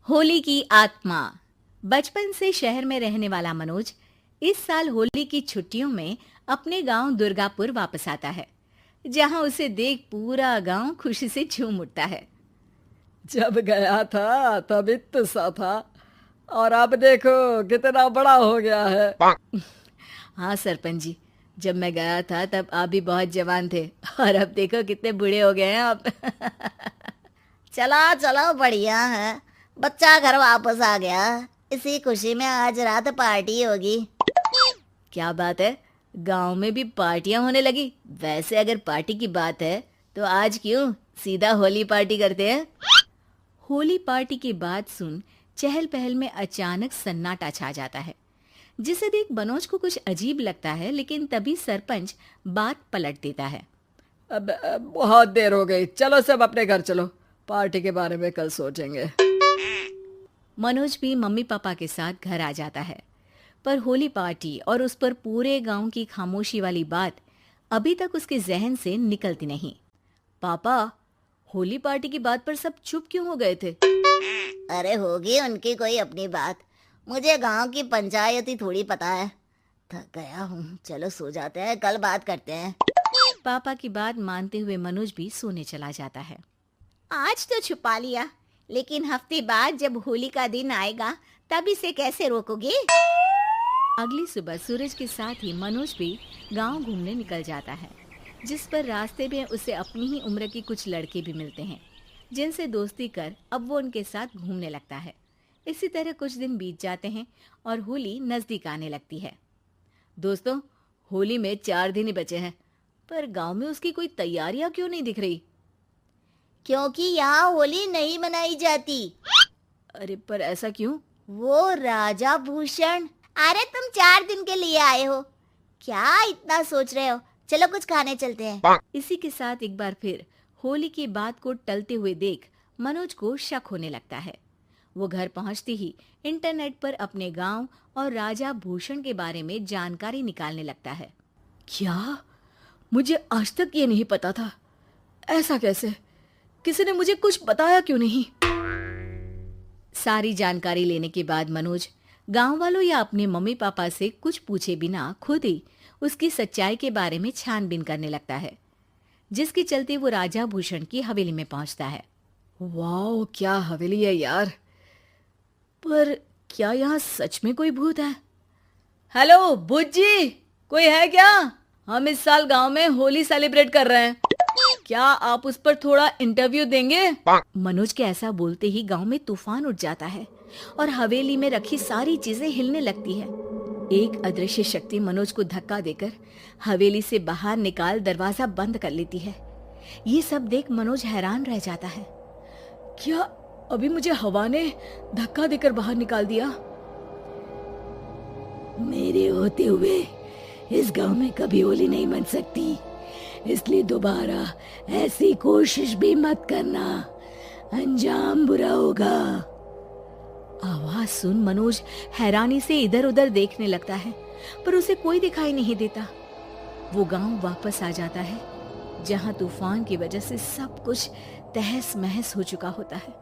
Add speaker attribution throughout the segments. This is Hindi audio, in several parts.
Speaker 1: होली की आत्मा। बचपन से शहर में रहने वाला मनोज इस साल होली की छुट्टियों में अपने गांव दुर्गापुर वापस आता है, जहां उसे देख पूरा गांव खुशी से झूम उठता है।
Speaker 2: जब गया था तब इतना सा था और अब देखो कितना बड़ा हो गया है।
Speaker 1: हाँ सरपंच जी, जब मैं गया था तब आप भी बहुत जवान थे और अब देखो कितने बूढ़े हो गए हैं आप।
Speaker 3: चलो चलो, बढ़िया है। बच्चा घर वापस आ गया। इसी खुशी में आज रात पार्टी होगी।
Speaker 1: क्या बात है, गांव में भी पार्टियां होने लगी। वैसे अगर पार्टी की बात है तो आज क्यों सीधा होली पार्टी करते हैं। होली पार्टी की बात सुन चहल पहल में अचानक सन्नाटा छा जाता है, जिसे देख मनोज को कुछ अजीब लगता है, लेकिन तभी सरपंच बात पलट देता है।
Speaker 2: अब बहुत देर हो गई, चलो सब अपने घर चलो, पार्टी के बारे में कल सोचेंगे।
Speaker 1: मनोज भी मम्मी पापा के साथ घर आ जाता है, पर होली पार्टी और उस पर पूरे गांव की खामोशी वाली बात अभी तक उसके जहन से निकलती नहीं। पापा, होली पार्टी की बात पर सब चुप क्यों हो गए थे?
Speaker 3: अरे होगी उनकी कोई अपनी बात। मुझे गांव की पंचायत ही थोड़ी पता है। थक गया हूँ, चलो सो जाते हैं, कल बात करते हैं।
Speaker 1: पापा की बात मानते हुए मनोज भी सोने चला जाता है।
Speaker 3: आज तो छुपा लिया, लेकिन हफ्ते बाद जब होली का दिन आएगा तब इसे कैसे रोकोगे?
Speaker 1: अगली सुबह सूरज के साथ ही मनोज भी गांव घूमने निकल जाता है, जिस पर रास्ते में उसे अपनी ही उम्र के कुछ लड़के भी मिलते हैं, जिनसे दोस्ती कर अब वो उनके साथ घूमने लगता है। इसी तरह कुछ दिन बीत जाते हैं और होली नजदीक आने लगती है। दोस्तों, होली में 4 दिन ही बचे हैं, पर गांव में उसकी कोई तैयारियां क्यों नहीं दिख रही?
Speaker 3: क्योंकि यहाँ होली नहीं मनाई जाती।
Speaker 1: अरे पर ऐसा क्यों?
Speaker 3: वो राजा भूषण। अरे तुम 4 दिन के लिए आए हो, क्या इतना सोच रहे हो? चलो कुछ खाने चलते हैं।
Speaker 1: इसी के साथ एक बार फिर होली की बात को टलते हुए देख मनोज को शक होने लगता है। वो घर पहुंचते ही इंटरनेट पर अपने गांव और राजा भूषण के बारे में जानकारी निकालने लगता है।
Speaker 2: क्या? मुझे आज तक ये नहीं पता था। ऐसा कैसे? किसी ने मुझे कुछ बताया क्यों नहीं?
Speaker 1: सारी जानकारी लेने के बाद मनोज गांव वालों या अपने मम्मी पापा से कुछ पूछे बिना खुद ही उसकी सच्चाई के बारे में छानबीन करने लगता है, जिसके चलते वो राजा भूषण की हवेली में पहुंचता है।
Speaker 2: वाह, क्या हवेली है यार। पर क्या यहाँ सच में कोई भूत है? हेलो भूत जी, कोई है क्या? हम इस साल गांव में होली सेलिब्रेट कर रहे हैं, क्या आप उस पर थोड़ा इंटरव्यू देंगे?
Speaker 1: मनोज के ऐसा बोलते ही गांव में तूफान उठ जाता है और हवेली में रखी सारी चीजें हिलने लगती है। एक अदृश्य शक्ति मनोज को धक्का देकर हवेली से बाहर निकाल दरवाजा बंद कर लेती है। ये सब देख मनोज हैरान रह जाता है।
Speaker 2: क्या अभी मुझे हवा ने धक्का देकर बाहर निकाल दिया?
Speaker 4: मेरे होते हुए इस गांव में कभी होली नहीं मन सकती, इसलिए दोबारा ऐसी कोशिश भी मत करना, अंजाम बुरा होगा।
Speaker 1: आवाज सुन मनोज हैरानी से इधर उधर देखने लगता है, पर उसे कोई दिखाई नहीं देता। वो गांव वापस आ जाता है, जहां तूफान की वजह से सब कुछ तहस महस हो चुका होता है।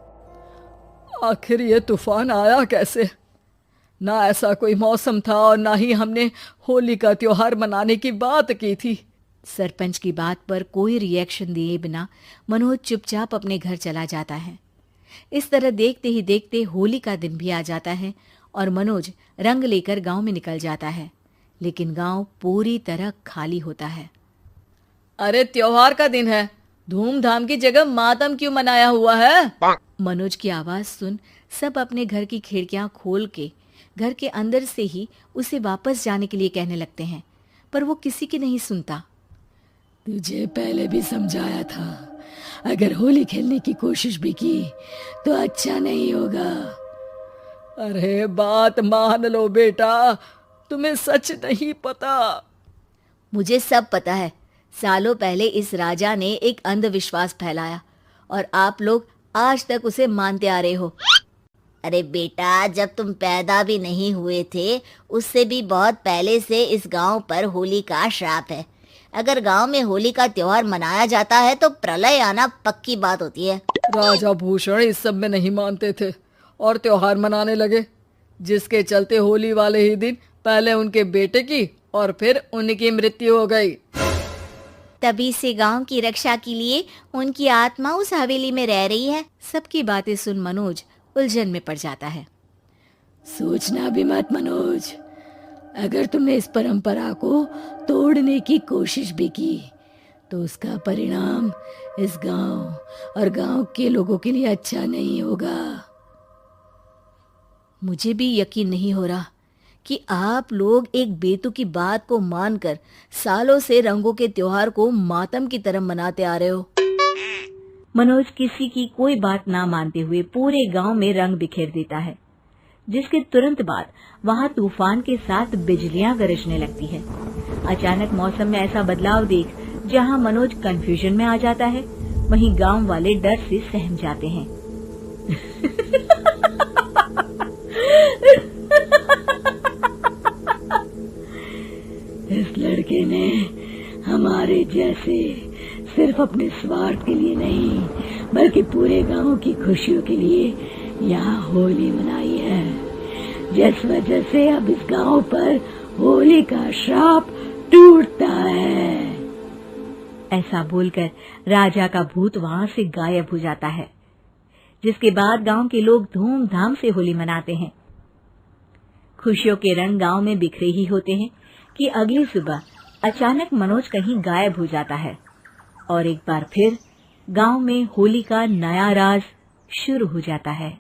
Speaker 2: आखिर ये तूफान आया कैसे? ना ऐसा कोई मौसम था और ना ही हमने होली का त्योहार मनाने की बात की थी।
Speaker 1: सरपंच की बात पर कोई रिएक्शन दिए बिना मनोज चुपचाप अपने घर चला जाता है। इस तरह देखते ही देखते होली का दिन भी आ जाता है और मनोज रंग लेकर गांव में निकल जाता है, लेकिन गांव पूरी तरह खाली होता है।
Speaker 2: अरे त्योहार का दिन है, धूमधाम की जगह मातम क्यों मनाया हुआ है?
Speaker 1: मनोज की आवाज सुन सब अपने घर की खिड़कियां खोल के घर के अंदर से ही उसे वापस जाने के लिए कहने लगते हैं, पर वो किसी की नहीं सुनता।
Speaker 4: तुझे पहले भी समझाया था, अगर होली खेलने की कोशिश भी की तो अच्छा नहीं होगा।
Speaker 2: अरे बात मान लो बेटा, तुम्हें सच नहीं पता।
Speaker 1: मुझे सब पता है। सालों पहले इस राजा ने एक अंधविश्वास फैलाया और आप लोग आज तक उसे मानते आ रहे हो।
Speaker 3: अरे बेटा, जब तुम पैदा भी नहीं हुए थे उससे भी बहुत पहले से इस गांव पर होली का श्राप है। अगर गांव में होली का त्योहार मनाया जाता है तो प्रलय आना पक्की बात होती है।
Speaker 2: राजा भूषण इस सब में नहीं मानते थे और त्योहार मनाने लगे, जिसके चलते होली वाले ही दिन पहले उनके बेटे की और फिर उनकी मृत्यु हो गई।
Speaker 3: तभी से गांव की रक्षा के लिए उनकी आत्मा उस हवेली में रह रही है।
Speaker 1: सबकी बातें सुन मनोज उलझन में पड़ जाता है।
Speaker 4: सोचना भी मत मनोज, अगर तुमने इस परंपरा को तोड़ने की कोशिश भी की तो उसका परिणाम इस गांव और गांव के लोगों के लिए अच्छा नहीं होगा।
Speaker 1: मुझे भी यकीन नहीं हो रहा कि आप लोग एक बेतुकी बात को मानकर सालों से रंगों के त्योहार को मातम की तरह मनाते आ रहे हो। मनोज किसी की कोई बात ना मानते हुए पूरे गांव में रंग बिखेर देता है, जिसके तुरंत बाद वहां तूफान के साथ बिजलियां गरजने लगती है। अचानक मौसम में ऐसा बदलाव देख जहां मनोज कंफ्यूजन में आ जाता है, वहीं गांव वाले डर से सहम जाते हैं।
Speaker 4: इस लड़के ने हमारे जैसे सिर्फ अपने स्वार्थ के लिए नहीं बल्कि पूरे गांव की खुशियों के लिए यहाँ होली मनाई है, जिस वजह से अब इस गांव पर होली का श्राप टूटता है।
Speaker 1: ऐसा बोलकर राजा का भूत वहां से गायब हो जाता है, जिसके बाद गांव के लोग धूमधाम से होली मनाते हैं। खुशियों के रंग गांव में बिखरे ही होते हैं कि अगली सुबह अचानक मनोज कहीं गायब हो जाता है और एक बार फिर गांव में होली का नया राज शुरू हो जाता है।